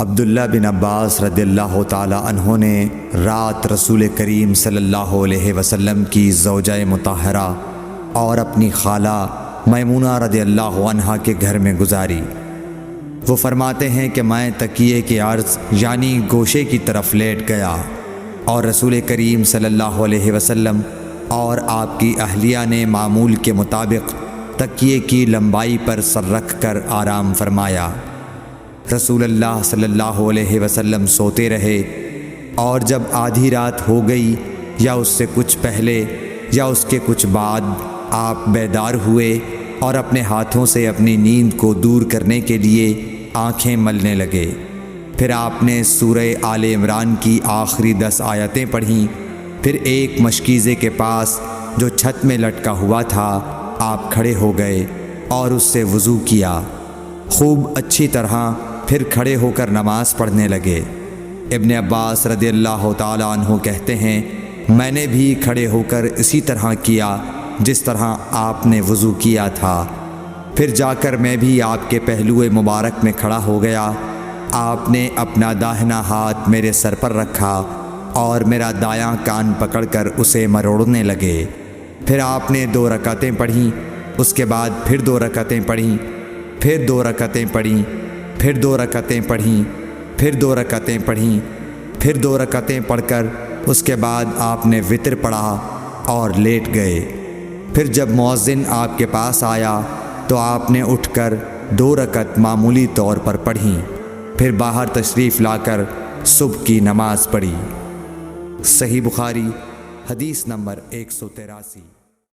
عبداللہ بن عباس رضی اللہ تعالی عنہ نے رات رسول کریم صلی اللہ علیہ وسلم کی زوجہ مطہرہ اور اپنی خالہ میمونہ رضی اللہ عنہا کے گھر میں گزاری۔ وہ فرماتے ہیں کہ میں تکیے کے عرض یعنی گوشے کی طرف لیٹ گیا اور رسول کریم صلی اللہ علیہ وسلم اور آپ کی اہلیہ نے معمول کے مطابق تکیے کی لمبائی پر سر رکھ کر آرام فرمایا۔ رسول اللہ صلی اللہ علیہ وسلم سوتے رہے اور جب آدھی رات ہو گئی یا اس سے کچھ پہلے یا اس کے کچھ بعد آپ بیدار ہوئے اور اپنے ہاتھوں سے اپنی نیند کو دور کرنے کے لیے آنکھیں ملنے لگے۔ پھر آپ نے سورہ آل عمران کی آخری 10 آیتیں پڑھیں۔ پھر ایک مشکیزے کے پاس جو چھت میں لٹکا ہوا تھا آپ کھڑے ہو گئے اور اس سے وضو کیا، خوب اچھی طرح پھر کھڑے ہو کر نماز پڑھنے لگے۔ ابن عباس رضی اللہ تعالی عنہ کہتے ہیں میں نے بھی کھڑے ہو کر اسی طرح کیا جس طرح آپ نے وضو کیا تھا۔ پھر جا کر میں بھی آپ کے پہلو مبارک میں کھڑا ہو گیا۔ آپ نے اپنا داہنا ہاتھ میرے سر پر رکھا اور میرا دایاں کان پکڑ کر اسے مروڑنے لگے۔ پھر آپ نے 2 رکعتیں پڑھیں، اس کے بعد پھر 2 رکعتیں پڑھیں، پھر 2 رکعتیں پڑھیں، پھر 2 رکعتیں پڑھیں، پھر 2 رکعتیں پڑھیں، پھر 2 رکعتیں پڑھ کر اس کے بعد آپ نے وتر پڑھا اور لیٹ گئے۔ پھر جب مؤذن آپ کے پاس آیا تو آپ نے اٹھ کر 2 رکعت معمولی طور پر پڑھیں، پھر باہر تشریف لا کر صبح کی نماز پڑھی۔ صحیح بخاری حدیث نمبر 183۔